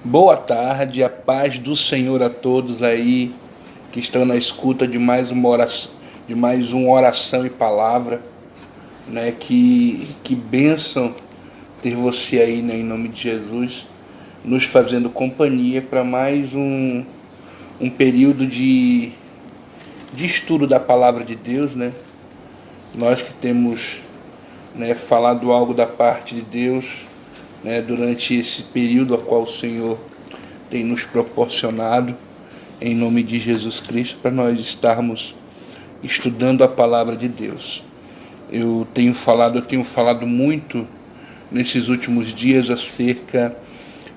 Boa tarde, a paz do Senhor a todos aí que estão na escuta de mais uma oração e palavra, né? Que bênção ter você aí, né, em nome de Jesus, nos fazendo companhia para mais um período de estudo da palavra de Deus, né? Nós que temos, né, falado algo da parte de Deus, né, durante esse período a qual o Senhor tem nos proporcionado, em nome de Jesus Cristo, para nós estarmos estudando a palavra de Deus. Eu tenho falado muito nesses últimos dias acerca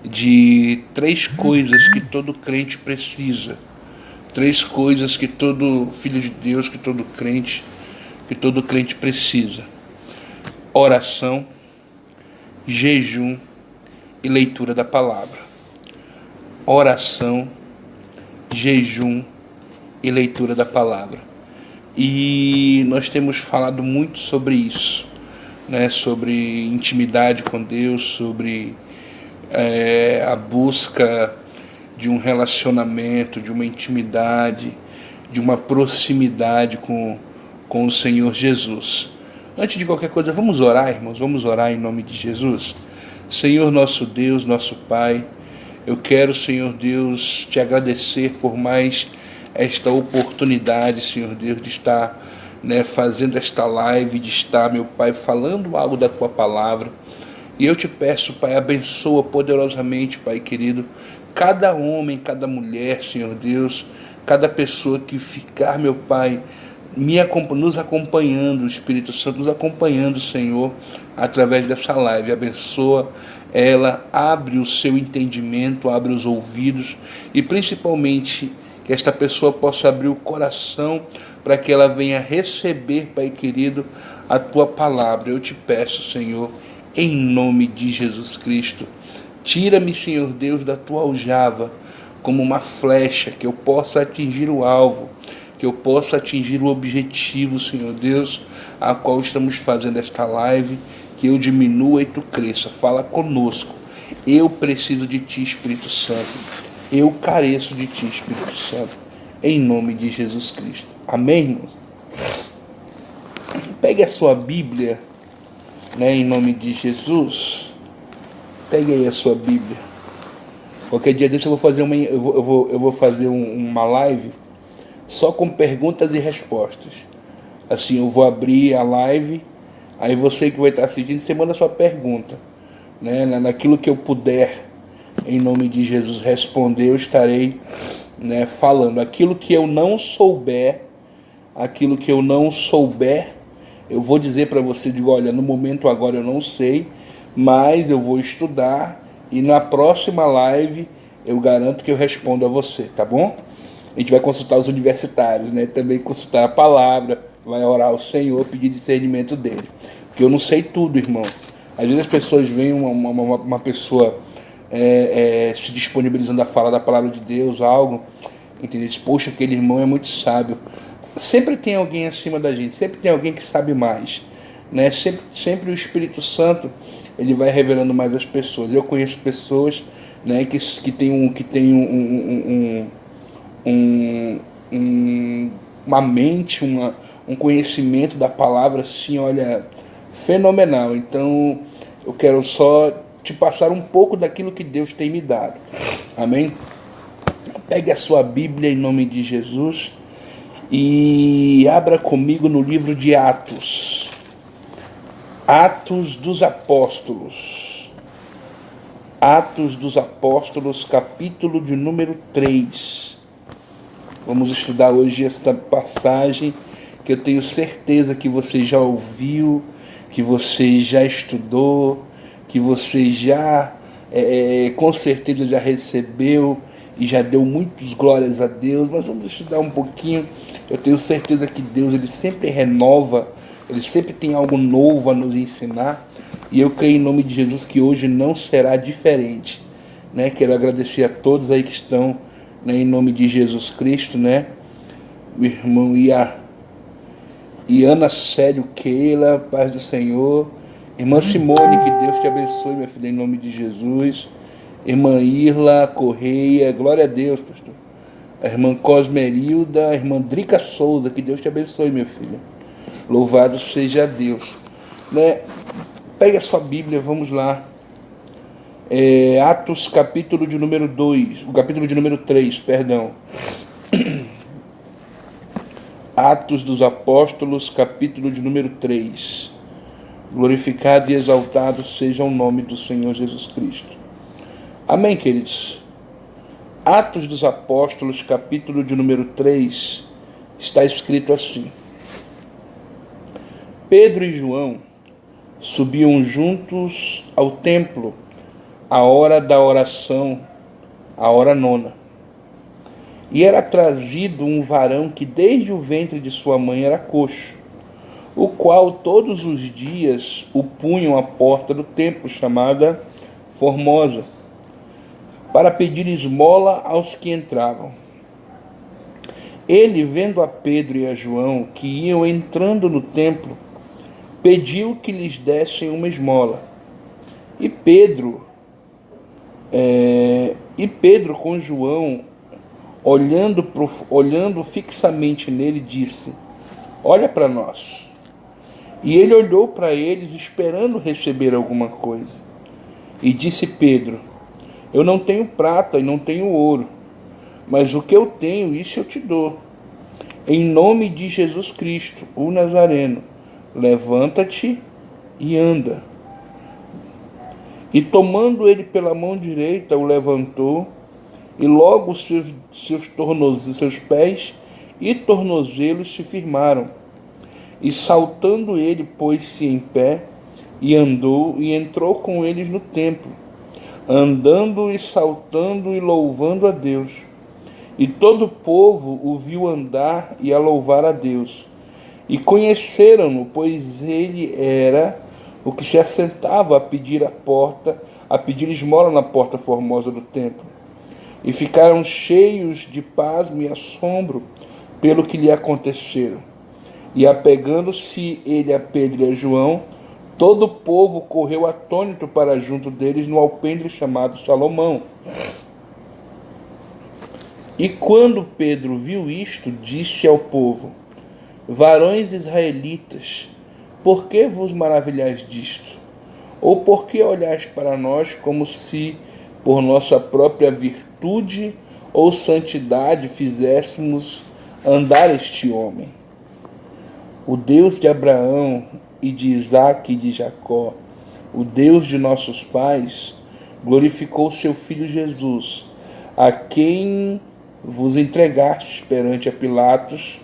de três coisas que todo crente precisa. Três coisas que todo filho de Deus, que todo crente precisa: oração, jejum e leitura da palavra. Oração, jejum e leitura da palavra. E nós temos falado muito sobre isso, né? Sobre intimidade com Deus, sobre a busca de um relacionamento, de uma intimidade, de uma proximidade com o Senhor Jesus. Antes de qualquer coisa, vamos orar, irmãos, vamos orar em nome de Jesus. Senhor nosso Deus, nosso Pai, eu quero, Senhor Deus, te agradecer por mais esta oportunidade, Senhor Deus, de estar, né, fazendo esta live, de estar, meu Pai, falando algo da Tua palavra. E eu te peço, Pai, abençoa poderosamente, Pai querido, cada homem, cada mulher, Senhor Deus, cada pessoa que ficar, meu Pai, nos acompanhando, o Espírito Santo nos acompanhando, Senhor, através dessa live. Abençoa ela, abre o seu entendimento, abre os ouvidos e principalmente que esta pessoa possa abrir o coração para que ela venha receber, Pai querido, a Tua palavra. Eu te peço, Senhor, em nome de Jesus Cristo, tira-me, Senhor Deus, da Tua aljava, como uma flecha, que eu possa atingir o alvo, que eu possa atingir o objetivo, Senhor Deus, a qual estamos fazendo esta live, que eu diminua e Tu cresça. Fala conosco. Eu preciso de Ti, Espírito Santo. Eu careço de Ti, Espírito Santo. Em nome de Jesus Cristo. Amém, irmãos? Pegue a sua Bíblia, né, em nome de Jesus. Pegue aí a sua Bíblia. Qualquer dia desse eu vou fazer uma live só com perguntas e respostas. Assim, eu vou abrir a live, aí você que vai estar assistindo, você manda a sua pergunta, né? Naquilo que eu puder, em nome de Jesus, responder, eu estarei, né, falando. Aquilo que eu não souber, eu vou dizer para você, digo, olha, no momento agora eu não sei, mas eu vou estudar e na próxima live eu garanto que eu respondo a você, tá bom? A gente vai consultar os universitários, né? Também consultar a palavra, vai orar ao Senhor, pedir discernimento dele. Porque eu não sei tudo, irmão. Às vezes as pessoas veem uma pessoa se disponibilizando a falar da palavra de Deus, algo, entendeu? Poxa, aquele irmão é muito sábio. Sempre tem alguém acima da gente, sempre tem alguém que sabe mais, né? Sempre o Espírito Santo, ele vai revelando mais as pessoas. Eu conheço pessoas, né, que tem uma mente, um conhecimento da palavra, assim, olha, fenomenal. Então, eu quero só te passar um pouco daquilo que Deus tem me dado. Amém? Pegue a sua Bíblia em nome de Jesus e abra comigo no livro de Atos. Atos dos Apóstolos. Atos dos Apóstolos, capítulo de número 3. Vamos estudar hoje esta passagem que eu tenho certeza que você já ouviu, que você já estudou, que você já, com certeza já recebeu e já deu muitas glórias a Deus. Mas vamos estudar um pouquinho. Eu tenho certeza que Deus, ele sempre renova, ele sempre tem algo novo a nos ensinar. E eu creio em nome de Jesus que hoje não será diferente, né? Quero agradecer a todos aí que estão, né, em nome de Jesus Cristo, né? Meu irmão Iana Célio Keila, paz do Senhor. Irmã Simone, que Deus te abençoe, minha filha, em nome de Jesus. Irmã Irla Correia, glória a Deus, pastor. A irmã Cosmerilda, a irmã Drica Souza, que Deus te abençoe, minha filha. Louvado seja Deus. Né? Pegue a sua Bíblia, vamos lá. Atos, capítulo de número 2, o capítulo de número 3, perdão. Atos dos Apóstolos, capítulo de número 3. Glorificado e exaltado seja o nome do Senhor Jesus Cristo. Amém, queridos? Atos dos Apóstolos, capítulo de número 3, está escrito assim: Pedro e João subiam juntos ao templo, à hora da oração, a hora nona. E era trazido um varão que desde o ventre de sua mãe era coxo, o qual todos os dias o punham à porta do templo, chamada Formosa, para pedir esmola aos que entravam. Ele, vendo a Pedro e a João, que iam entrando no templo, pediu que lhes dessem uma esmola. E Pedro com João, olhando fixamente nele, disse: olha para nós. E ele olhou para eles, esperando receber alguma coisa. E disse Pedro: eu não tenho prata e não tenho ouro, mas o que eu tenho, isso eu te dou. Em nome de Jesus Cristo, o Nazareno, levanta-te e anda. E tomando ele pela mão direita, o levantou, e logo seus pés e tornozelos se firmaram. E saltando ele, pôs-se em pé, e andou, e entrou com eles no templo, andando e saltando e louvando a Deus. E todo o povo o viu andar e a louvar a Deus. E conheceram-no, pois ele era o que se assentava a pedir esmola na porta formosa do templo. E ficaram cheios de pasmo e assombro pelo que lhe aconteceram. E apegando-se ele a Pedro e a João, todo o povo correu atônito para junto deles no alpendre chamado Salomão. E quando Pedro viu isto, disse ao povo: varões israelitas, por que vos maravilhais disto? Ou por que olhais para nós como se por nossa própria virtude ou santidade fizéssemos andar este homem? O Deus de Abraão e de Isaque e de Jacó, o Deus de nossos pais, glorificou seu Filho Jesus, a quem vos entregastes perante a Pilatos,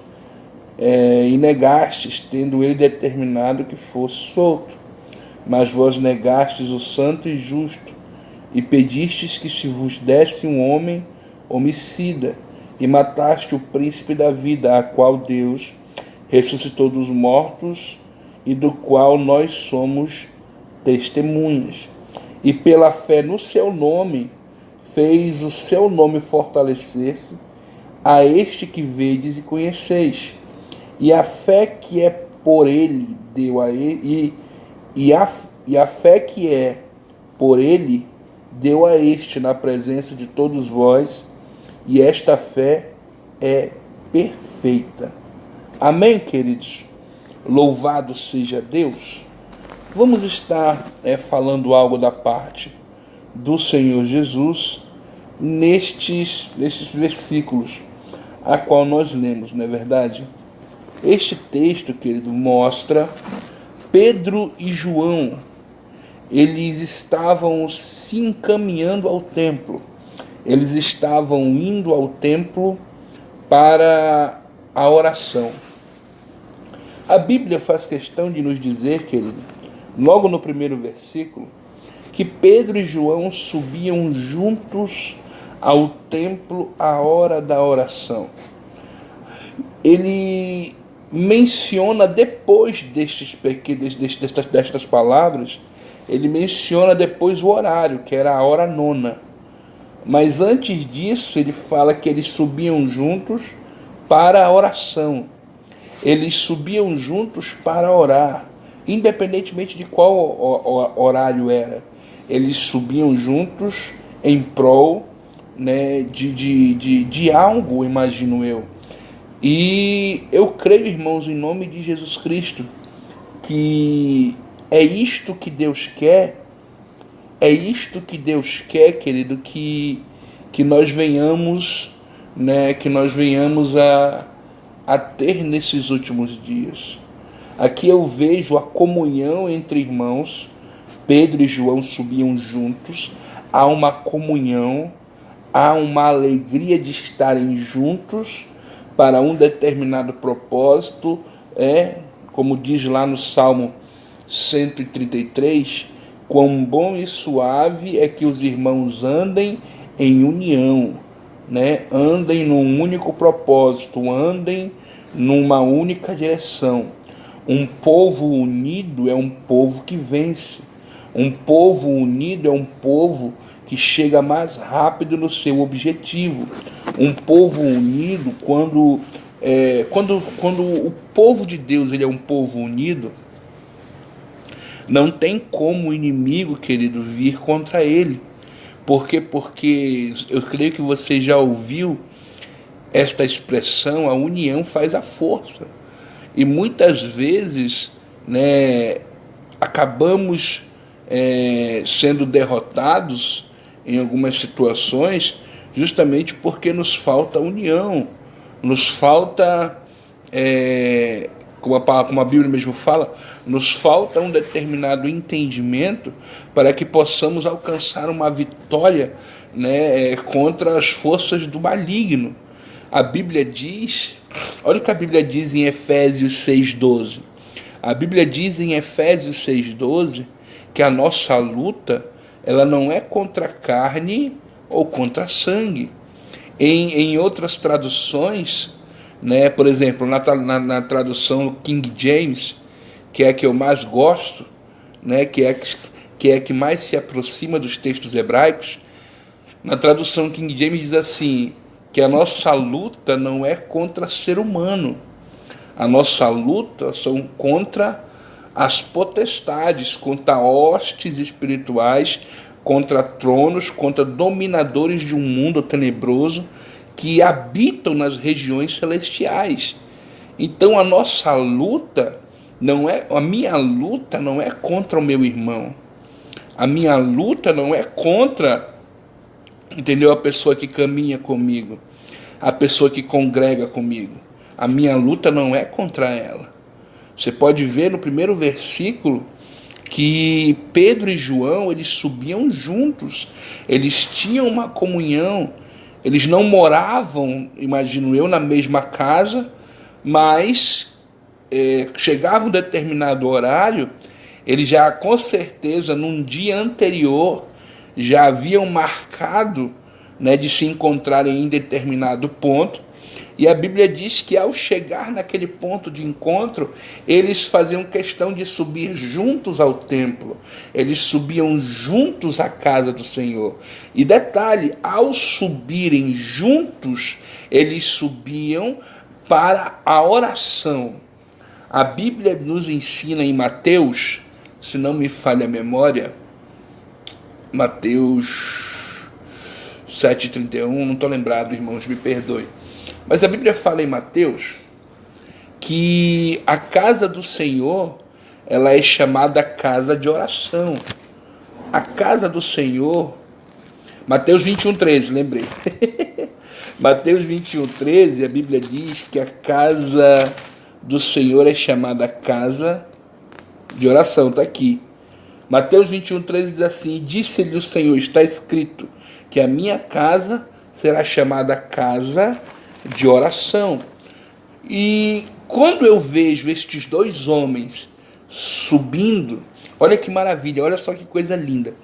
e negastes, tendo ele determinado que fosse solto. Mas vós negastes o santo e justo, e pedistes que se vos desse um homem homicida, e mataste o príncipe da vida, a qual Deus ressuscitou dos mortos, e do qual nós somos testemunhas. E pela fé no seu nome, fez o seu nome fortalecer-se, a este que vedes e conheceis. E a fé que é por ele deu a ele, e a fé que é por ele deu a este na presença de todos vós, e esta fé é perfeita. Amém, queridos? Louvado seja Deus. Vamos estar falando algo da parte do Senhor Jesus nestes versículos a qual nós lemos, não é verdade? Este texto, querido, mostra Pedro e João. Eles estavam se encaminhando ao templo. Eles estavam indo ao templo para a oração. A Bíblia faz questão de nos dizer, querido, logo no primeiro versículo, que Pedro e João subiam juntos ao templo à hora da oração. Ele menciona depois destas palavras, ele menciona depois o horário, que era a hora nona. Mas antes disso, ele fala que eles subiam juntos para a oração. Eles subiam juntos para orar, independentemente de qual horário era. Eles subiam juntos em prol, né, de algo, imagino eu. E eu creio, irmãos, em nome de Jesus Cristo, que é isto que Deus quer, querido, que nós venhamos, né, a ter nesses últimos dias. Aqui eu vejo a comunhão entre irmãos. Pedro e João subiam juntos, há uma comunhão, há uma alegria de estarem juntos para um determinado propósito, como diz lá no Salmo 133, quão bom e suave é que os irmãos andem em união, né? Andem num único propósito, andem numa única direção. Um povo unido é um povo que vence. Um povo unido é um povo que chega mais rápido no seu objetivo. Um povo unido, quando o povo de Deus ele é um povo unido, não tem como o inimigo, querido, vir contra ele. Por quê? Porque eu creio que você já ouviu esta expressão, a união faz a força. E muitas vezes, né, acabamos sendo derrotados em algumas situações justamente porque nos falta união, nos falta, como a Bíblia mesmo fala, nos falta um determinado entendimento para que possamos alcançar uma vitória, né, contra as forças do maligno. A Bíblia diz, olha o que a Bíblia diz em Efésios 6,12. A Bíblia diz em Efésios 6,12 que a nossa luta, ela não é contra carne ou contra sangue. Em outras traduções, né, por exemplo, na tradução King James, que é a que eu mais gosto, né, que é a que mais se aproxima dos textos hebraicos, na tradução King James diz assim, que a nossa luta não é contra ser humano. A nossa luta são contra as potestades, contra hostes espirituais, contra tronos, contra dominadores de um mundo tenebroso que habitam nas regiões celestiais. Então a nossa luta a minha luta não é contra o meu irmão. A minha luta não é contra, entendeu, a pessoa que caminha comigo, a pessoa que congrega comigo. A minha luta não é contra ela. Você pode ver no primeiro versículo que Pedro e João, eles subiam juntos, eles tinham uma comunhão, eles não moravam, imagino eu, na mesma casa, mas chegava um determinado horário, eles já com certeza num dia anterior já haviam marcado, né, de se encontrarem em determinado ponto. E a Bíblia diz que ao chegar naquele ponto de encontro, eles faziam questão de subir juntos ao templo. Eles subiam juntos à casa do Senhor. E detalhe, ao subirem juntos, eles subiam para a oração. A Bíblia nos ensina em Mateus, se não me falha a memória, Mateus 7,31, não estou lembrado, irmãos, me perdoe. Mas a Bíblia fala em Mateus que a casa do Senhor, ela é chamada casa de oração. A casa do Senhor, Mateus 21,13, lembrei. Mateus 21,13, a Bíblia diz que a casa do Senhor é chamada casa de oração, está aqui. Mateus 21,13 diz assim, disse-lhe o Senhor, está escrito, que a minha casa será chamada casa de oração. E quando eu vejo estes dois homens subindo, olha que maravilha, olha só que coisa linda.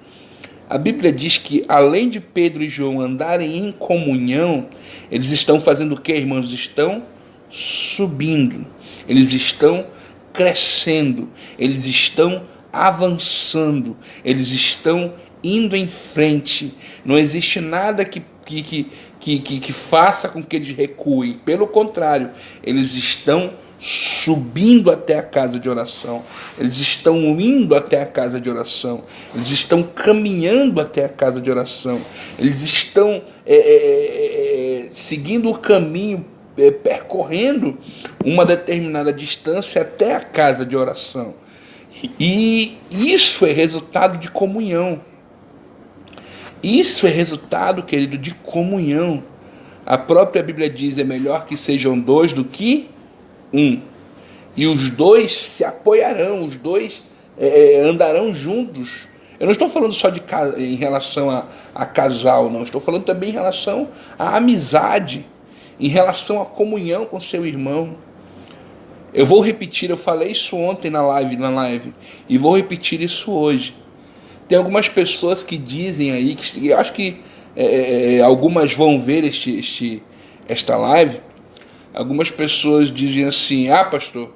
A Bíblia diz que além de Pedro e João andarem em comunhão, eles estão fazendo o que, irmãos? Estão subindo, eles estão crescendo, eles estão avançando, eles estão indo em frente. Não existe nada que faça com que eles recuem. Pelo contrário, eles estão subindo até a casa de oração, eles estão indo até a casa de oração, eles estão caminhando até a casa de oração, eles estão seguindo o caminho, percorrendo uma determinada distância até a casa de oração. E isso é resultado de comunhão. Isso é resultado, querido, de comunhão. A própria Bíblia diz: é melhor que sejam dois do que um. E os dois se apoiarão, os dois andarão juntos. Eu não estou falando só em relação a casal, não. Estou falando também em relação à amizade, em relação à comunhão com seu irmão. Eu vou repetir, eu falei isso ontem na live, e vou repetir isso hoje. Tem algumas pessoas que dizem aí, que eu acho que algumas vão ver esta live. Algumas pessoas dizem assim: ah, pastor,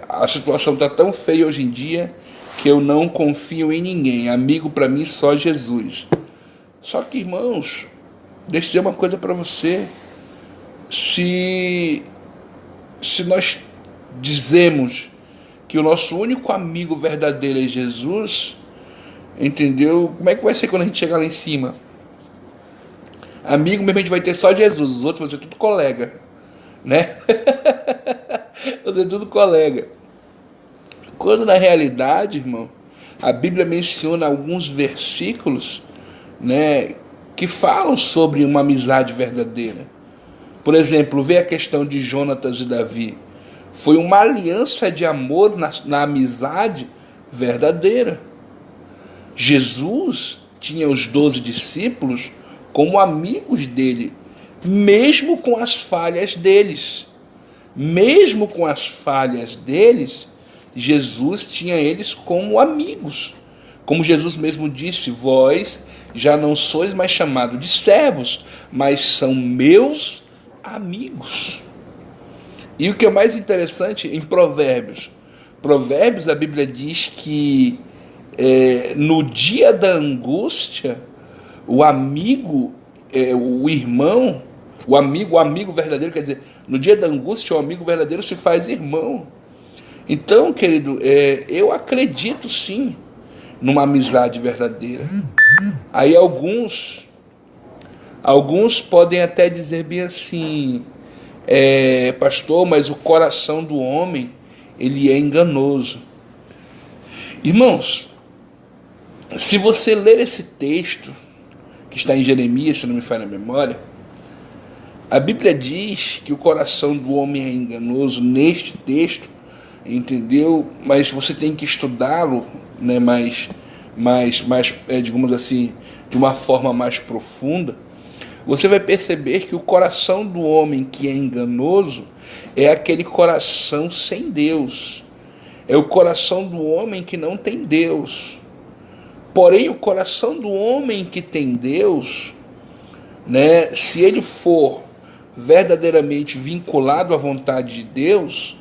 a situação está tão feia hoje em dia que eu não confio em ninguém. Amigo para mim só Jesus. Só que, irmãos, deixa eu dizer uma coisa para você. Se nós dizemos que o nosso único amigo verdadeiro é Jesus, entendeu? Como é que vai ser quando a gente chegar lá em cima? Amigo mesmo a gente vai ter só Jesus, os outros vão ser tudo colega, né? Vão ser tudo colega. Quando na realidade, irmão, a Bíblia menciona alguns versículos, né, que falam sobre uma amizade verdadeira. Por exemplo, vê a questão de Jonatas e Davi. Foi uma aliança de amor na amizade verdadeira. Jesus tinha os 12 discípulos como amigos dele, mesmo com as falhas deles. Mesmo com as falhas deles, Jesus tinha eles como amigos. Como Jesus mesmo disse: vós já não sois mais chamados de servos, mas são meus amigos. E o que é mais interessante, em Provérbios, a Bíblia diz que no dia da angústia, o amigo, o irmão, o amigo verdadeiro, quer dizer, no dia da angústia, o amigo verdadeiro se faz irmão. Então, querido, eu acredito sim numa amizade verdadeira. Aí alguns podem até dizer bem assim: pastor, mas o coração do homem, ele é enganoso. Irmãos, se você ler esse texto, que está em Jeremias, se não me falha a memória, a Bíblia diz que o coração do homem é enganoso neste texto, entendeu? Mas você tem que estudá-lo, né, digamos assim, de uma forma mais profunda. Você vai perceber que o coração do homem que é enganoso é aquele coração sem Deus. É o coração do homem que não tem Deus. Porém, o coração do homem que tem Deus, né, se ele for verdadeiramente vinculado à vontade de Deus,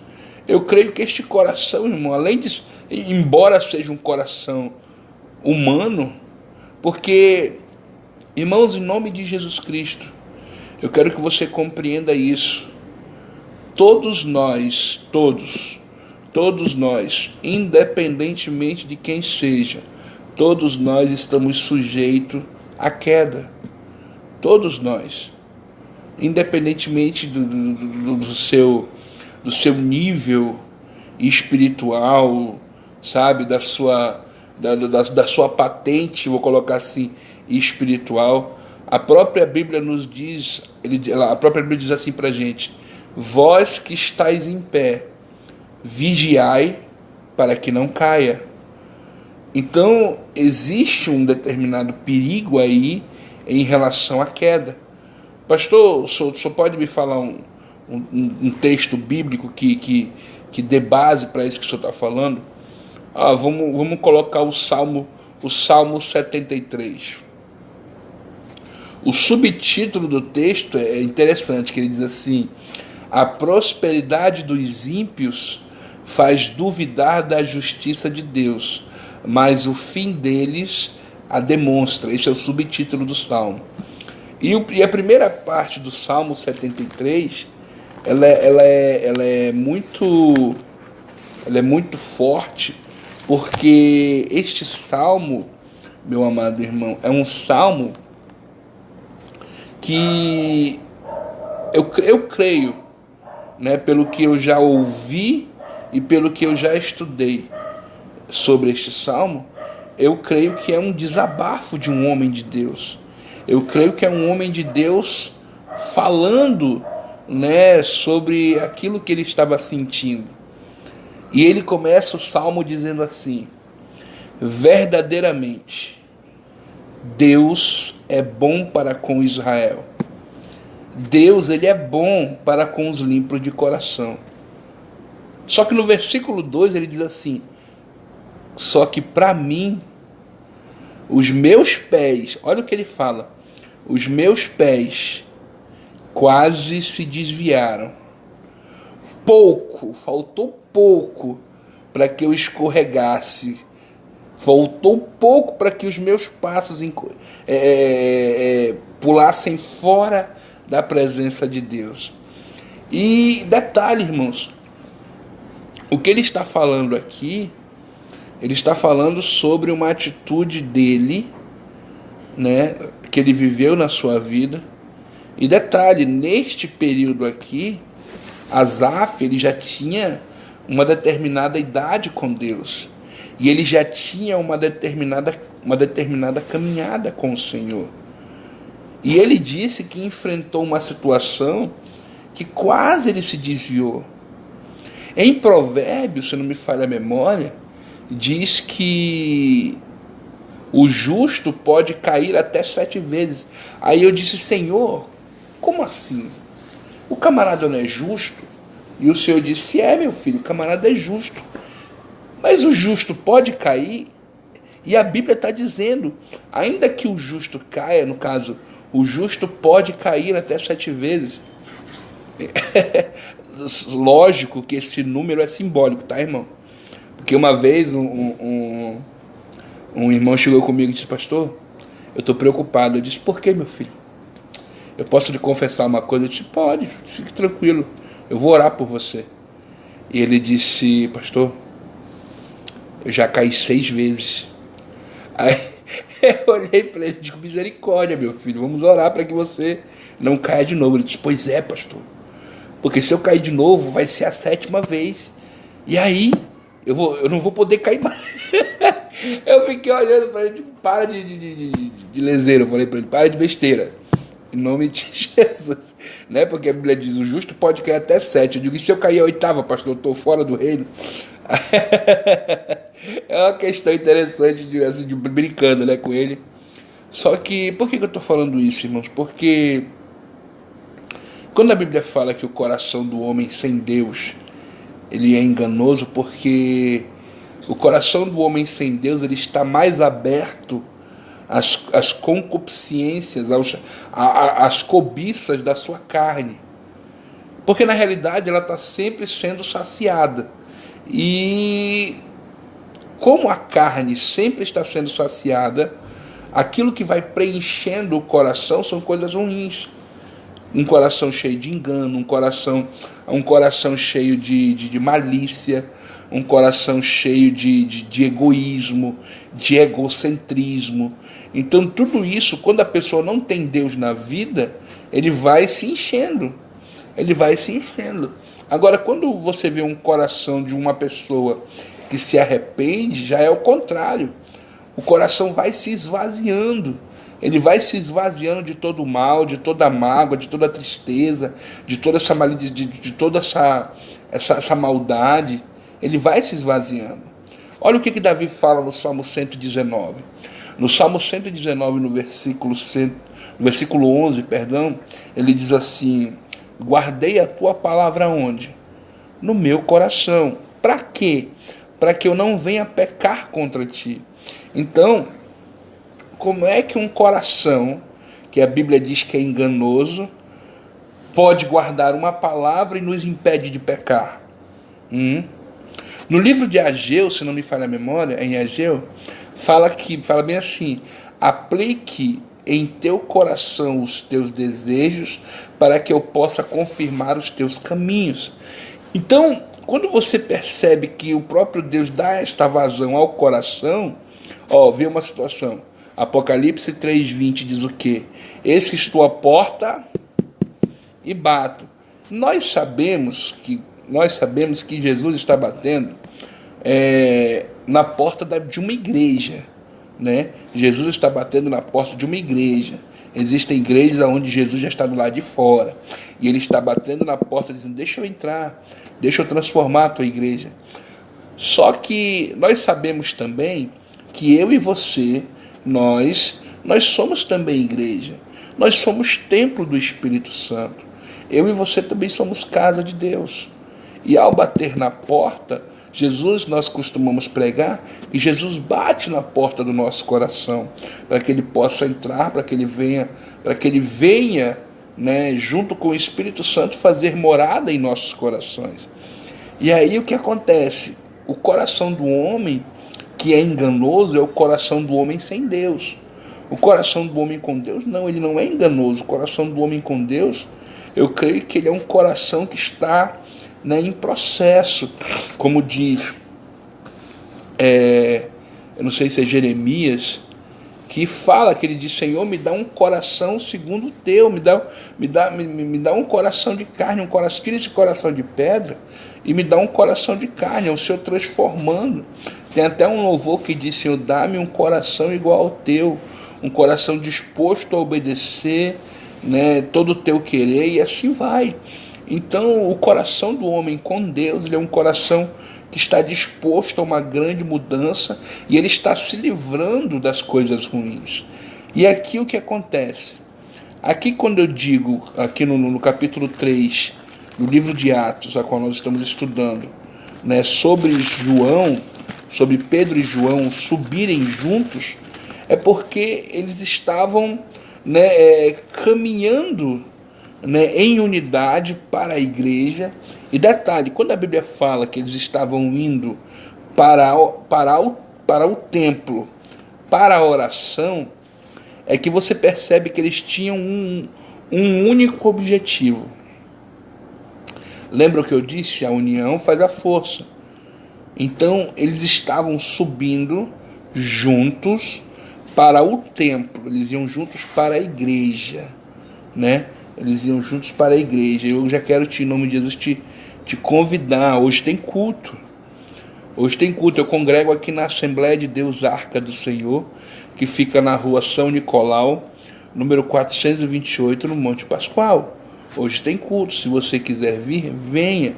eu creio que este coração, irmão, além de, embora seja um coração humano, porque, irmãos, em nome de Jesus Cristo, eu quero que você compreenda isso. Todos nós, independentemente de quem seja, todos nós estamos sujeitos à queda. Todos nós. Independentemente do seu nível espiritual, sabe, da sua patente, vou colocar assim, espiritual, a própria Bíblia nos diz, a própria Bíblia diz assim pra gente: vós que estáis em pé, vigiai para que não caia. Então existe um determinado perigo aí em relação à queda. Pastor, o senhor pode me falar um texto bíblico que dê base para isso que o senhor está falando? Vamos colocar o Salmo 73. O subtítulo do texto é interessante, que ele diz assim: a prosperidade dos ímpios faz duvidar da justiça de Deus, mas o fim deles a demonstra. Esse é o subtítulo do Salmo. E a primeira parte do Salmo 73, ela é muito forte, porque este salmo, meu amado irmão, é um salmo que eu creio, né, pelo que eu já ouvi e pelo que eu já estudei sobre este salmo, eu creio que é um desabafo de um homem de Deus. Eu creio que é um homem de Deus falando, né, sobre aquilo que ele estava sentindo. E ele começa o salmo dizendo assim: verdadeiramente, Deus é bom para com Israel. Deus, ele é bom para com os limpos de coração. Só que no versículo 2 ele diz assim: só que para mim, os meus pés, olha o que ele fala, os meus pés quase se desviaram. Faltou pouco para que eu escorregasse. Faltou pouco para que os meus passos pulassem fora da presença de Deus. E detalhe, irmãos, o que ele está falando aqui, ele está falando sobre uma atitude dele, né, que ele viveu na sua vida. E detalhe, neste período aqui, Asaf, ele já tinha uma determinada idade com Deus. E ele já tinha uma determinada caminhada com o Senhor. E ele disse que enfrentou uma situação que quase ele se desviou. Em Provérbios, se não me falha a memória, diz que o justo pode cair até 7 vezes. Aí eu disse: Senhor, como assim? O camarada não é justo? E o Senhor disse: é, meu filho, o camarada é justo. Mas o justo pode cair? E a Bíblia está dizendo, ainda que o justo caia, no caso, o justo pode cair até 7 vezes. Lógico que esse número é simbólico, tá, irmão? Porque uma vez um irmão chegou comigo e disse: pastor, eu estou preocupado. Eu disse: por quê, meu filho? Eu posso lhe confessar uma coisa? Eu disse: pode, fique tranquilo, eu vou orar por você. E ele disse: pastor, eu já caí 6 vezes. Aí eu olhei para ele e disse: misericórdia, meu filho, vamos orar para que você não caia de novo. Ele disse: pois é, pastor, porque se eu cair de novo vai ser a 7ª vez. E aí eu não vou poder cair mais. Eu fiquei olhando para ele: para de lezeira. Eu falei para ele: para de besteira, em nome de Jesus, né? Porque a Bíblia diz: o justo pode cair até 7. Eu digo: e se eu cair a 8ª, pastor, eu estou fora do reino? É uma questão interessante, de brincando, né, com ele. Só que, por que eu estou falando isso, irmãos? Porque quando a Bíblia fala que o coração do homem sem Deus, ele é enganoso, porque o coração do homem sem Deus, ele está mais aberto às concupiscências, às cobiças da sua carne. Porque na realidade ela está sempre sendo saciada. E como a carne sempre está sendo saciada, aquilo que vai preenchendo o coração são coisas ruins. Um coração cheio de engano, um coração cheio de malícia, um coração cheio de egoísmo, de egocentrismo. Então tudo isso, quando a pessoa não tem Deus na vida, ele vai se enchendo. Agora, quando você vê um coração de uma pessoa que se arrepende, já é o contrário. O coração vai se esvaziando. Ele vai se esvaziando de todo o mal, de toda a mágoa, de toda a tristeza, de toda essa de toda essa maldade. Ele vai se esvaziando. Olha o que Davi fala no Salmo 119. No Salmo 119, no versículo 11, ele diz assim: guardei a tua palavra onde? No meu coração. Para quê? Para que eu não venha pecar contra ti. Então, como é que um coração, que a Bíblia diz que é enganoso, pode guardar uma palavra e nos impede de pecar? No livro de Ageu, se não me falha a memória, em Ageu, fala bem assim: aplique em teu coração os teus desejos, para que eu possa confirmar os teus caminhos. Então, quando você percebe que o próprio Deus dá esta vazão ao coração, vê uma situação. Apocalipse 3:20 diz o quê? Eis que estou à porta e bato. Nós sabemos que Jesus está batendo na porta de uma igreja, né? Jesus está batendo na porta de uma igreja. Existem igrejas onde Jesus já está do lado de fora e ele está batendo na porta dizendo: deixa eu entrar, deixa eu transformar a tua igreja. Só que nós sabemos também que eu e você, nós somos também igreja. Nós somos templo do Espírito Santo. Eu e você também somos casa de Deus. E ao bater na porta, nós costumamos pregar que Jesus bate na porta do nosso coração, para que ele possa entrar, para que ele venha, né, junto com o Espírito Santo, fazer morada em nossos corações. E aí o que acontece? O coração do homem que é enganoso é o coração do homem sem Deus. O coração do homem com Deus, não, ele não é enganoso. O coração do homem com Deus, eu creio que ele é um coração que está, né, em processo, como diz, eu não sei se é Jeremias, que fala, que ele diz: Senhor, me dá um coração segundo o teu, me dá um coração de carne, tira esse coração de pedra e me dá um coração de carne. É o Senhor transformando. Tem até um louvor que diz: Senhor, dá-me um coração igual ao teu, um coração disposto a obedecer, né, todo o teu querer, e assim vai. Então, o coração do homem com Deus, ele é um coração que está disposto a uma grande mudança e ele está se livrando das coisas ruins. E aqui o que acontece? Aqui, quando eu digo, aqui no capítulo 3 do livro de Atos, a qual nós estamos estudando, né, sobre Pedro e João subirem juntos, é porque eles estavam, né, caminhando, né, em unidade para a igreja. E detalhe, quando a Bíblia fala que eles estavam indo para o templo, para a oração, é que você percebe que eles tinham um único objetivo. Lembra o que eu disse? A união faz a força. Então, eles estavam subindo juntos para o templo, eles iam juntos para a igreja, né? Eles iam juntos para a igreja. Eu já quero, em nome de Jesus, te convidar. Hoje tem culto. Eu congrego aqui na Assembleia de Deus Arca do Senhor, que fica na rua São Nicolau, número 428, no Monte Pascoal. Hoje tem culto. Se você quiser vir, venha.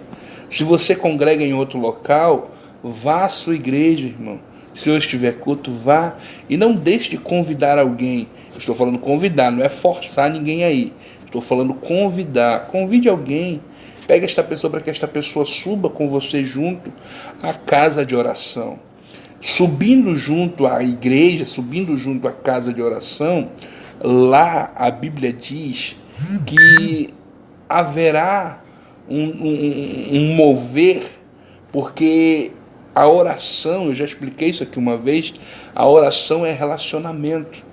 Se você congrega em outro local, vá à sua igreja, irmão. Se hoje tiver culto, vá e não deixe de convidar alguém. Eu estou falando convidar, não é forçar ninguém aí. Estou falando convidar. Convide alguém. Pega esta pessoa para que esta pessoa suba com você junto à casa de oração. Subindo junto à igreja, subindo junto à casa de oração, lá a Bíblia diz que haverá um mover, porque a oração, eu já expliquei isso aqui uma vez, a oração é relacionamento.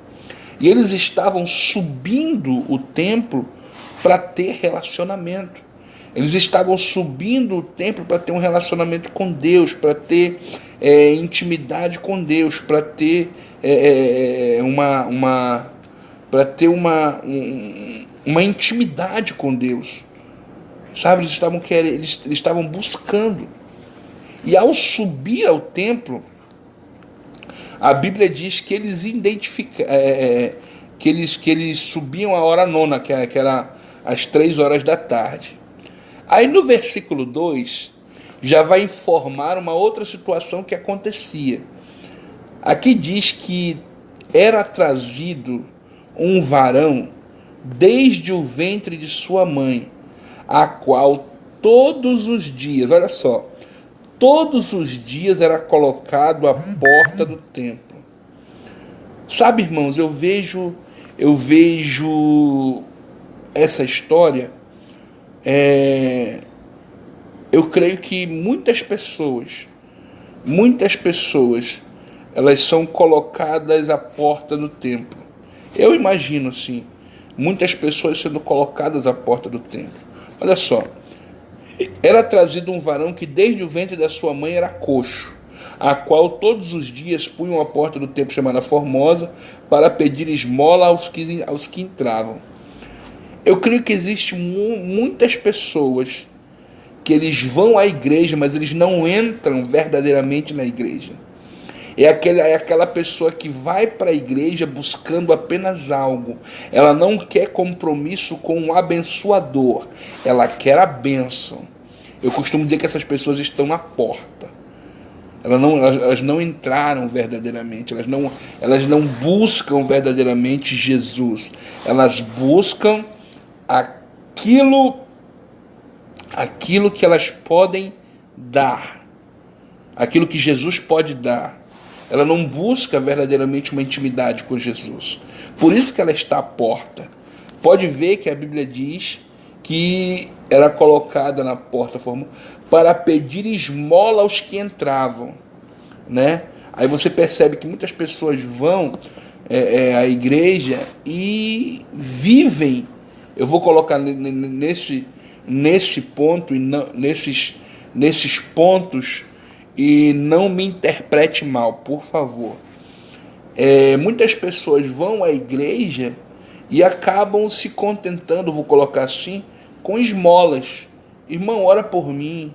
E eles estavam subindo o templo para ter relacionamento. Eles estavam subindo o templo para ter um relacionamento com Deus, para ter intimidade com Deus, para ter uma intimidade com Deus. Sabe, eles estavam buscando. E ao subir ao templo, a Bíblia diz que eles que eles subiam a hora nona, que era às 3 horas da tarde. Aí no versículo 2, já vai informar uma outra situação que acontecia. Aqui diz que era trazido um varão desde o ventre de sua mãe, a qual todos os dias, olha só, todos os dias era colocado à porta do templo. Sabe, irmãos, eu vejo essa história. Eu creio que muitas pessoas, elas são colocadas à porta do templo. Eu imagino assim, muitas pessoas sendo colocadas à porta do templo. Olha só, era trazido um varão que desde o ventre da sua mãe era coxo, a qual todos os dias punham à porta do templo chamada Formosa para pedir esmola aos que entravam. Eu creio que existem muitas pessoas que eles vão à igreja, mas eles não entram verdadeiramente na igreja. É aquela pessoa que vai para a igreja buscando apenas algo. Ela não quer compromisso com o abençoador. Ela quer a bênção. Eu costumo dizer que essas pessoas estão na porta. Elas não entraram verdadeiramente. Elas não buscam verdadeiramente Jesus. Elas buscam aquilo que elas podem dar. Aquilo que Jesus pode dar. Ela não busca verdadeiramente uma intimidade com Jesus. Por isso que ela está à porta. Pode ver que a Bíblia diz que era colocada na porta para pedir esmola aos que entravam, né? Aí você percebe que muitas pessoas vão à igreja e vivem. Eu vou colocar nesse ponto e não, nesses pontos. E não me interprete mal, por favor. Muitas pessoas vão à igreja e acabam se contentando, vou colocar assim, com esmolas. Irmão, ora por mim.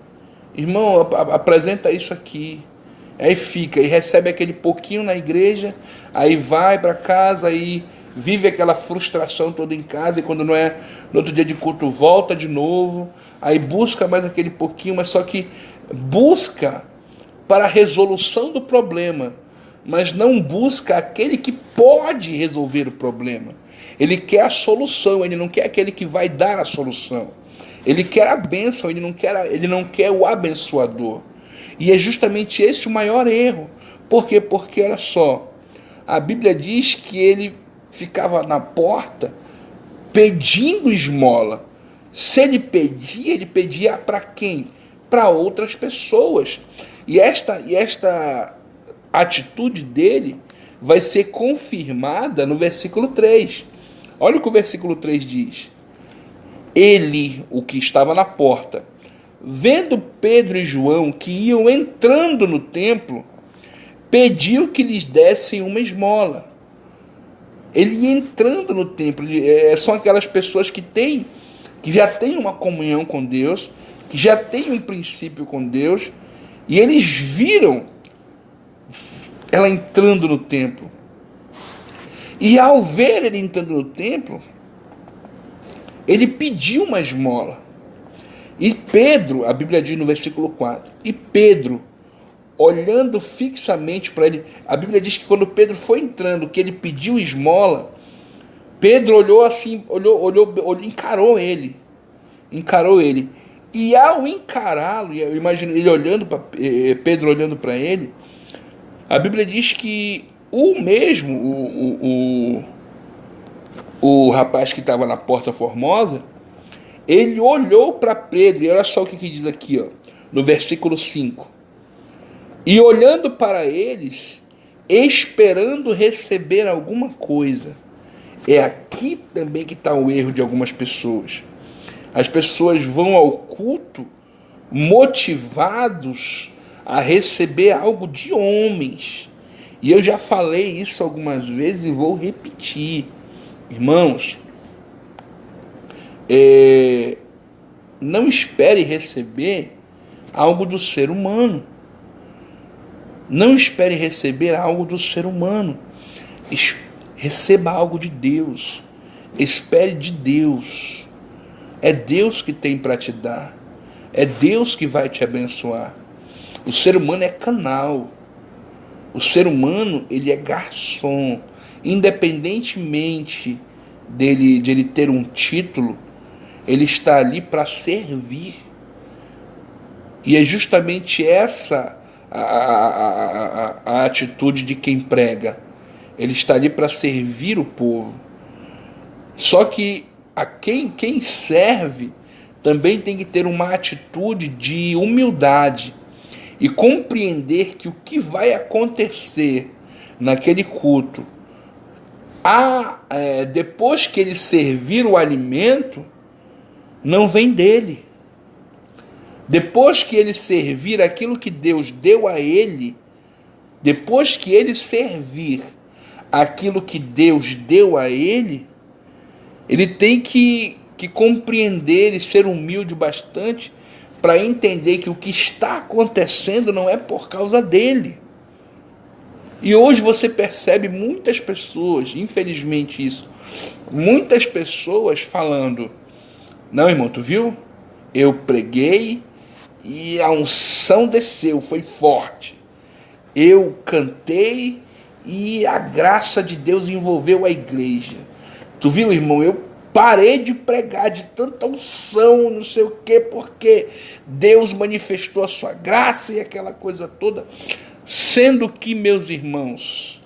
Irmão, apresenta isso aqui. Aí fica, e recebe aquele pouquinho na igreja, aí vai para casa, aí vive aquela frustração toda em casa, e quando não é no outro dia de culto, volta de novo, aí busca mais aquele pouquinho, mas só que busca para a resolução do problema, mas não busca aquele que pode resolver o problema. Ele quer a solução, ele não quer aquele que vai dar a solução. Ele quer a bênção, ele não quer o abençoador. E é justamente esse o maior erro. Por quê? Porque, olha só, a Bíblia diz que ele ficava na porta pedindo esmola. Se ele pedia para quem? Para outras pessoas. E esta atitude dele vai ser confirmada no versículo 3. Olha o que o versículo 3 diz. Ele, o que estava na porta, vendo Pedro e João que iam entrando no templo, pediu que lhes dessem uma esmola. Ele ia entrando no templo. São aquelas pessoas que já têm uma comunhão com Deus, que já têm um princípio com Deus, e eles viram ela entrando no templo. E ao ver ele entrando no templo, ele pediu uma esmola. E Pedro, a Bíblia diz no versículo 4, e Pedro, olhando fixamente para ele, a Bíblia diz que quando Pedro foi entrando, que ele pediu esmola, Pedro olhou assim, encarou ele. E ao encará-lo, eu imagino ele olhando para Pedro olhando para ele, a Bíblia diz que o rapaz que estava na porta Formosa, ele olhou para Pedro, e olha só o que diz aqui, ó, no versículo 5. E olhando para eles, esperando receber alguma coisa. É aqui também que está o erro de algumas pessoas. As pessoas vão ao culto motivados a receber algo de homens. E eu já falei isso algumas vezes e vou repetir. Irmãos, não espere receber algo do ser humano. Não espere receber algo do ser humano. Receba algo de Deus. Espere de Deus. É Deus que tem para te dar. É Deus que vai te abençoar. O ser humano é canal. O ser humano, ele é garçom. Independentemente de ele ter um título, ele está ali para servir. E é justamente essa a atitude de quem prega. Ele está ali para servir o povo. Só que quem serve também tem que ter uma atitude de humildade e compreender que o que vai acontecer naquele culto Depois que ele servir o alimento, não vem dele. Depois que ele servir aquilo que Deus deu a ele, depois que ele servir aquilo que Deus deu a ele, ele tem que compreender e ser humilde bastante para entender que o que está acontecendo não é por causa dele. E hoje você percebe muitas pessoas, infelizmente isso, muitas pessoas falando: não, irmão, tu viu? Eu preguei e a unção desceu, foi forte. Eu cantei e a graça de Deus envolveu a igreja. Tu viu, irmão? Eu parei de pregar de tanta unção, não sei o quê, porque Deus manifestou a sua graça e aquela coisa toda. Sendo que, meus irmãos,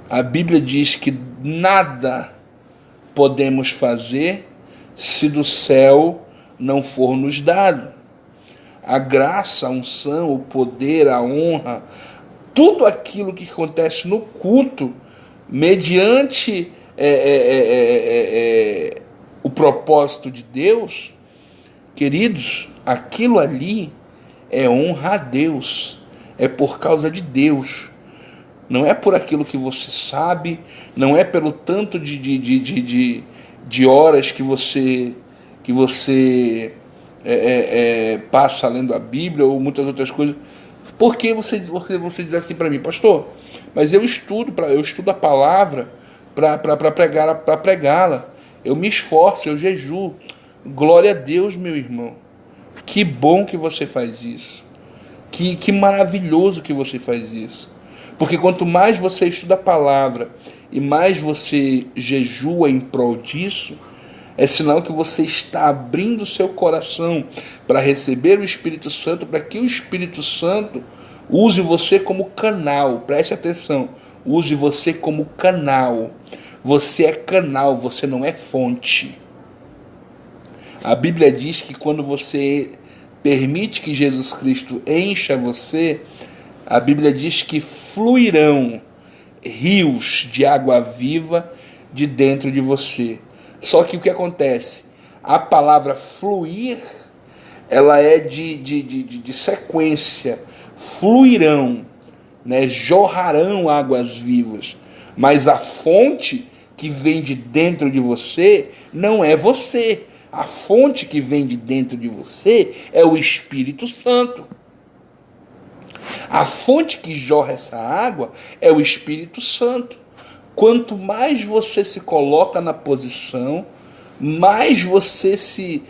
a Bíblia diz que nada podemos fazer se do céu não for nos dado. A graça, a unção, o poder, a honra, tudo aquilo que acontece no culto, mediante o propósito de Deus, queridos, aquilo ali é honra a Deus, é por causa de Deus. Não é por aquilo que você sabe, não é pelo tanto de horas que você passa lendo a Bíblia ou muitas outras coisas. Por que você diz assim para mim: pastor, mas eu estudo a palavra para pregá-la, eu me esforço, eu jejuo. Glória a Deus, meu irmão, que bom que você faz isso, que maravilhoso que você faz isso, porque quanto mais você estuda a palavra e mais você jejua em prol disso, é sinal que você está abrindo o seu coração para receber o Espírito Santo, para que o Espírito Santo use você como canal. Preste atenção, use você como canal. Você é canal, você não é fonte. A Bíblia diz que quando você permite que Jesus Cristo encha você, a Bíblia diz que fluirão rios de água viva de dentro de você. Só que o que acontece? A palavra fluir, ela é de sequência. Fluirão, né? Jorrarão águas vivas. Mas a fonte que vem de dentro de você não é você. A fonte que vem de dentro de você é o Espírito Santo. A fonte que jorra essa água é o Espírito Santo. Quanto mais você se coloca na posição, mais você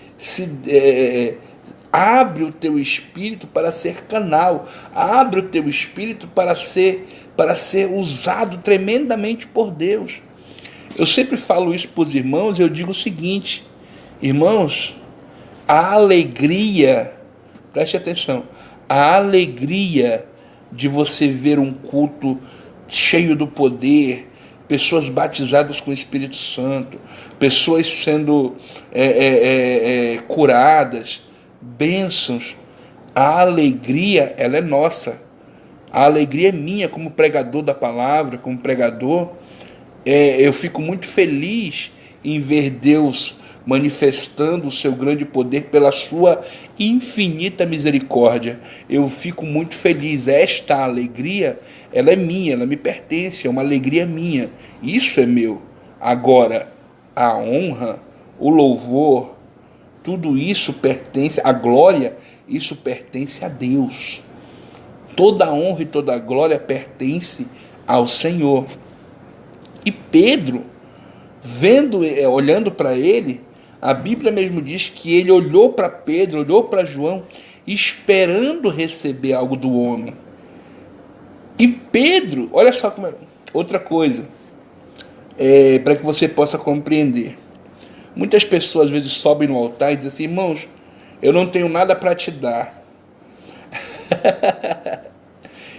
abre o teu espírito para ser canal, abre o teu espírito para ser usado tremendamente por Deus. Eu sempre falo isso para os irmãos e eu digo o seguinte: irmãos, a alegria, preste atenção, a alegria de você ver um culto cheio do poder, pessoas batizadas com o Espírito Santo, pessoas sendo curadas, bênçãos. A alegria, ela é nossa. A alegria é minha como pregador da palavra, como pregador. Eu fico muito feliz em ver Deus manifestando o seu grande poder pela sua infinita misericórdia. Eu fico muito feliz. Esta alegria, ela é minha, ela me pertence, é uma alegria minha. Isso é meu. Agora, a honra, o louvor, tudo isso pertence, a glória, isso pertence a Deus. Toda a honra e toda a glória pertence ao Senhor. E Pedro, olhando para ele, a Bíblia mesmo diz que ele olhou para Pedro, olhou para João, esperando receber algo do homem. E Pedro, olha só como é. Outra coisa, para que você possa compreender. Muitas pessoas às vezes sobem no altar e dizem assim: irmãos, eu não tenho nada para te dar.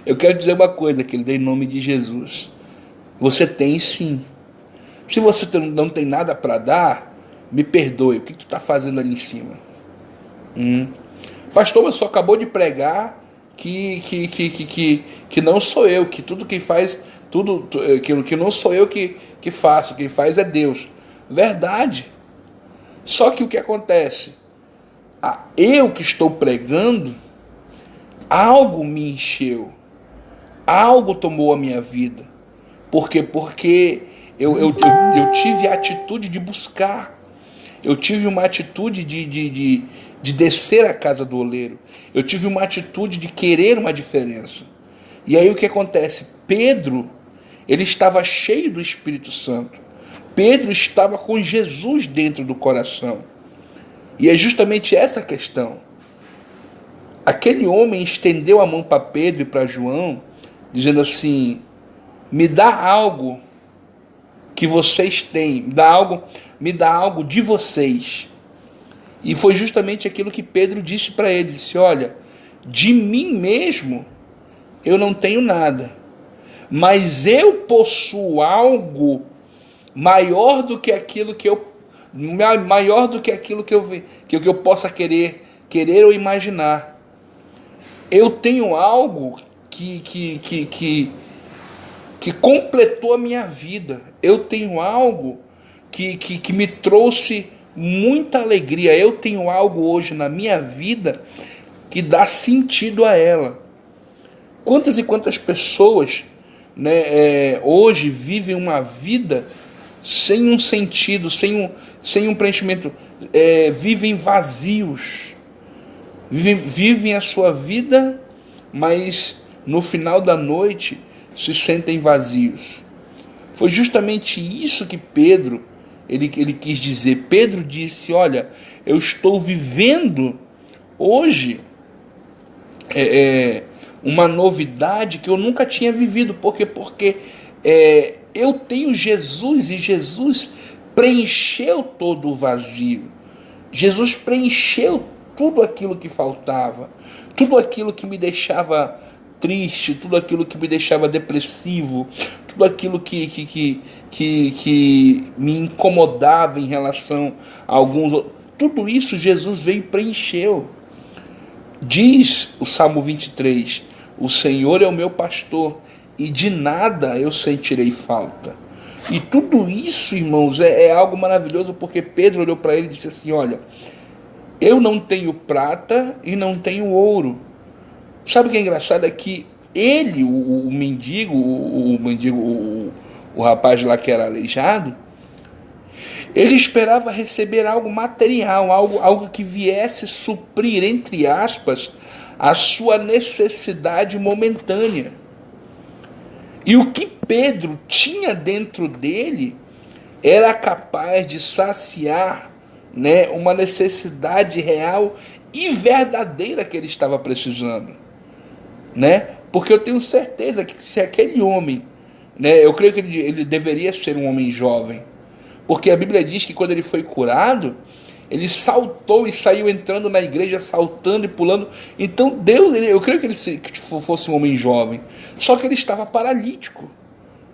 Eu quero dizer uma coisa, que ele dê em nome de Jesus. Você tem sim. Se você não tem nada para dar, me perdoe, o que tu está fazendo ali em cima? Pastor, mas só acabou de pregar que não sou eu, que tudo quem faz, que não sou eu que faço, quem faz é Deus. Verdade. Só que o que acontece? Eu que estou pregando, algo me encheu, algo tomou a minha vida. Por quê? Porque eu tive a atitude de buscar. Eu tive uma atitude de descer à casa do oleiro. Eu tive uma atitude de querer uma diferença. E aí o que acontece? Pedro, ele estava cheio do Espírito Santo. Pedro estava com Jesus dentro do coração. E é justamente essa a questão. Aquele homem estendeu a mão para Pedro e para João, dizendo assim: me dá algo que vocês têm, me dá algo de vocês. E foi justamente aquilo que Pedro disse para ele, disse: olha, de mim mesmo eu não tenho nada, mas eu possuo algo maior do que aquilo que eu que eu possa querer ou imaginar. Eu tenho algo que completou a minha vida. Eu tenho algo que me trouxe muita alegria. Eu tenho algo hoje na minha vida que dá sentido a ela. Quantas e quantas pessoas, né, hoje vivem uma vida sem um sentido, sem um preenchimento, vivem vazios, vivem a sua vida, mas no final da noite se sentem vazios. Foi justamente isso que Pedro ele quis dizer. Pedro disse: olha, eu estou vivendo hoje uma novidade que eu nunca tinha vivido. Porque eu tenho Jesus, e Jesus preencheu todo o vazio. Jesus preencheu tudo aquilo que faltava, tudo aquilo que me deixava triste, tudo aquilo que me deixava depressivo, tudo aquilo que me incomodava em relação a alguns outros. Tudo isso Jesus veio e preencheu. Diz o Salmo 23, o Senhor é o meu pastor e de nada eu sentirei falta. E tudo isso, irmãos, é algo maravilhoso, porque Pedro olhou para ele e disse assim: olha, eu não tenho prata e não tenho ouro. Sabe o que é engraçado? É que ele, o mendigo, o rapaz lá que era aleijado, ele esperava receber algo material, algo que viesse suprir, entre aspas, a sua necessidade momentânea. E o que Pedro tinha dentro dele era capaz de saciar, né, uma necessidade real e verdadeira que ele estava precisando, né? Porque eu tenho certeza que se aquele homem, né, eu creio que ele deveria ser um homem jovem, porque a Bíblia diz que quando ele foi curado, ele saltou e saiu entrando na igreja, saltando e pulando. Então Deus, eu creio que ele fosse um homem jovem, só que ele estava paralítico,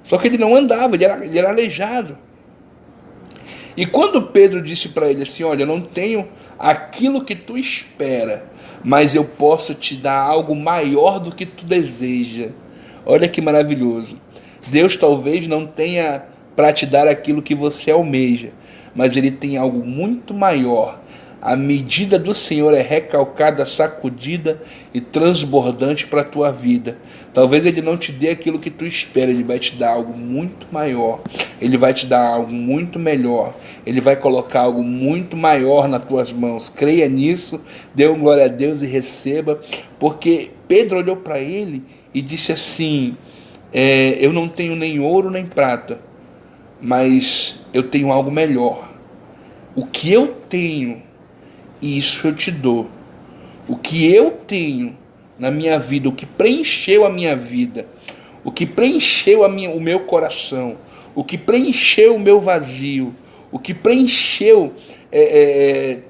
só que ele não andava, ele era aleijado. E quando Pedro disse para ele assim: olha, eu não tenho aquilo que tu espera, mas eu posso te dar algo maior do que tu deseja. Olha que maravilhoso. Deus talvez não tenha para te dar aquilo que você almeja, mas Ele tem algo muito maior. A medida do Senhor é recalcada, sacudida e transbordante para a tua vida. Talvez Ele não te dê aquilo que tu espera, Ele vai te dar algo muito maior. Ele vai te dar algo muito melhor. Ele vai colocar algo muito maior nas tuas mãos. Creia nisso, dê um glória a Deus e receba. Porque Pedro olhou para ele e disse assim: eu não tenho nem ouro nem prata, mas eu tenho algo melhor. O que eu tenho, isso eu te dou. O que eu tenho na minha vida, o que preencheu a minha vida, o que preencheu o meu coração, o que preencheu o meu vazio, o que preencheu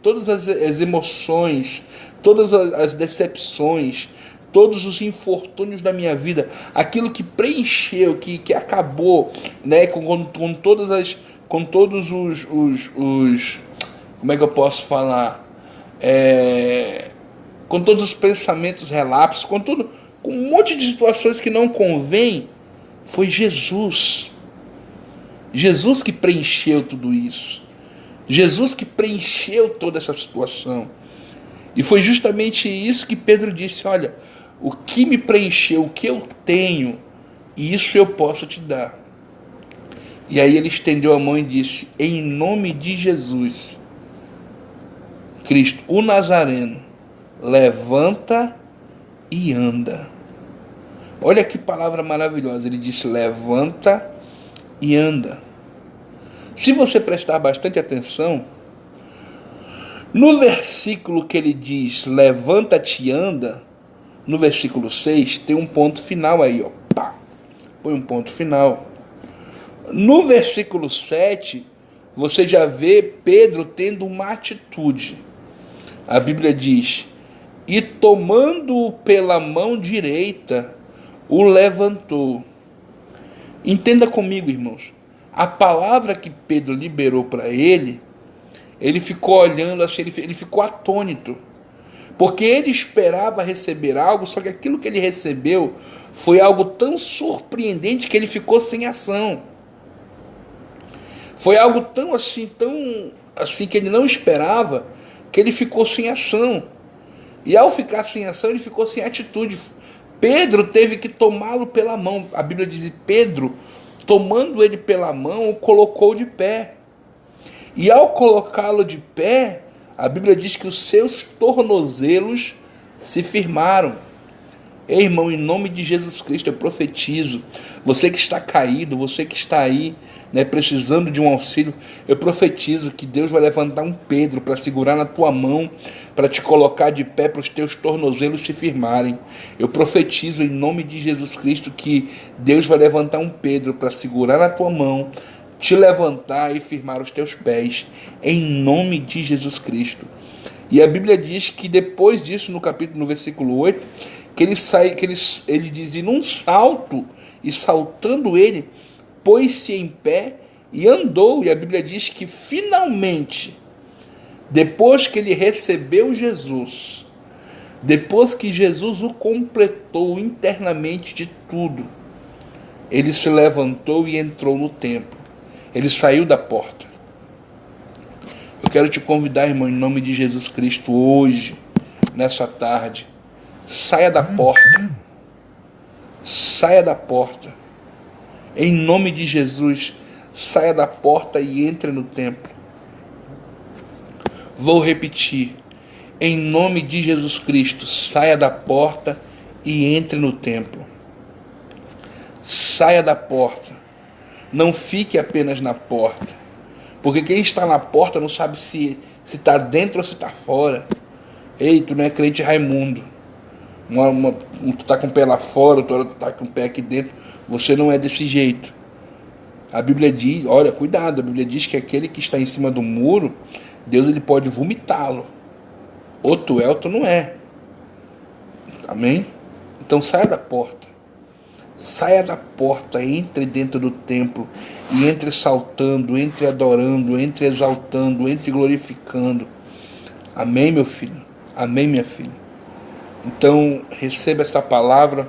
todas as emoções, todas as decepções, todos os infortúnios da minha vida, aquilo que preencheu, que acabou, né, com todos os como é que eu posso falar? com todos os pensamentos relapsos, com um monte de situações que não convém, foi Jesus. Jesus que preencheu tudo isso. Jesus que preencheu toda essa situação. E foi justamente isso que Pedro disse: olha, o que me preencheu, o que eu tenho, isso eu posso te dar. E aí ele estendeu a mão e disse: em nome de Jesus Cristo, o Nazareno, levanta e anda. Olha que palavra maravilhosa. Ele disse: levanta e anda. Se você prestar bastante atenção, no versículo que ele diz levanta-te e anda, no versículo 6, tem um ponto final aí, ó. Pá, põe um ponto final. No versículo 7, você já vê Pedro tendo uma atitude. A Bíblia diz: e tomando-o pela mão direita, o levantou. Entenda comigo, irmãos. A palavra que Pedro liberou para ele ficou olhando assim, ele ficou atônito. Porque ele esperava receber algo, só que aquilo que ele recebeu foi algo tão surpreendente que ele ficou sem ação. Foi algo tão assim que ele não esperava, que ele ficou sem ação. E ao ficar sem ação, ele ficou sem atitude. Pedro teve que tomá-lo pela mão. A Bíblia diz: Pedro, tomando ele pela mão, o colocou de pé. E ao colocá-lo de pé, a Bíblia diz que os seus tornozelos se firmaram. Ei, irmão, em nome de Jesus Cristo, eu profetizo. Você que está caído, você que está aí, precisando de um auxílio, eu profetizo que Deus vai levantar um Pedro para segurar na tua mão, para te colocar de pé, para os teus tornozelos se firmarem. Eu profetizo em nome de Jesus Cristo que Deus vai levantar um Pedro para segurar na tua mão, te levantar e firmar os teus pés, em nome de Jesus Cristo. E a Bíblia diz que depois disso, no versículo 8, ele diz: e num salto, e saltando ele, pôs-se em pé e andou. E a Bíblia diz que finalmente, depois que ele recebeu Jesus, depois que Jesus o completou internamente de tudo, ele se levantou e entrou no templo. Ele saiu da porta. Eu quero te convidar, irmão, em nome de Jesus Cristo, hoje, nessa tarde, saia da porta. Saia da porta. Em nome de Jesus, saia da porta e entre no templo. Vou repetir. Em nome de Jesus Cristo, saia da porta e entre no templo. Saia da porta. Não fique apenas na porta. Porque quem está na porta não sabe se está dentro ou se está fora. Ei, tu não é crente Raimundo. Tu está com o pé lá fora, tu está com o pé aqui dentro. Você não é desse jeito. A Bíblia diz, olha, cuidado, a Bíblia diz que aquele que está em cima do muro, Deus ele pode vomitá-lo. Ou tu é ou tu não é. Amém? Então saia da porta. Saia da porta, entre dentro do templo e entre saltando, entre adorando, entre exaltando, entre glorificando. Amém, meu filho? Amém, minha filha? Então, receba essa palavra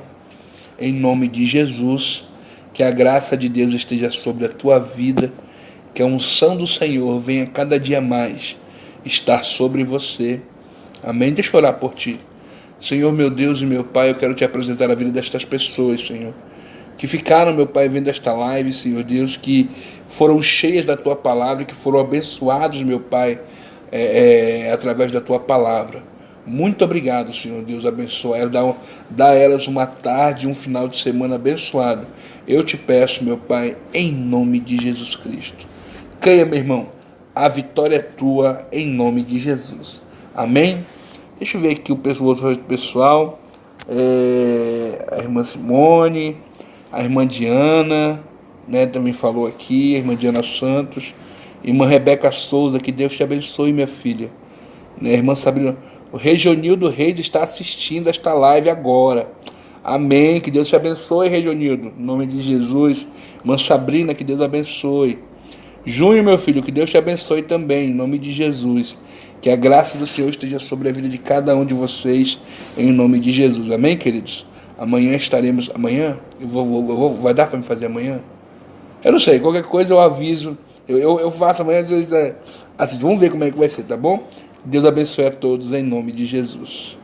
em nome de Jesus, que a graça de Deus esteja sobre a tua vida, que a unção do Senhor venha cada dia mais estar sobre você. Amém? Deixa eu orar por ti. Senhor, meu Deus e meu Pai, eu quero te apresentar a vida destas pessoas, Senhor, que ficaram, meu Pai, vendo esta live, Senhor Deus, que foram cheias da Tua palavra, que foram abençoados, meu Pai, através da Tua palavra. Muito obrigado, Senhor Deus, abençoa elas, dá a elas uma tarde, um final de semana abençoado. Eu te peço, meu Pai, em nome de Jesus Cristo. Creia, meu irmão, a vitória é tua, em nome de Jesus. Amém? Deixa eu ver aqui o pessoal. A irmã Simone, a irmã Diana, também falou aqui, a irmã Diana Santos, irmã Rebeca Souza, que Deus te abençoe, minha filha. Irmã Sabrina, o Regionildo Reis está assistindo esta live agora. Amém, que Deus te abençoe, Regionildo, em nome de Jesus. Irmã Sabrina, que Deus abençoe. Junho, meu filho, que Deus te abençoe também, em nome de Jesus. Que a graça do Senhor esteja sobre a vida de cada um de vocês, em nome de Jesus. Amém, queridos? Amanhã estaremos. Amanhã? Vai dar para me fazer amanhã? Eu não sei, qualquer coisa eu aviso. Eu faço amanhã, às vezes, assim, vamos ver como é que vai ser, tá bom? Deus abençoe a todos, em nome de Jesus.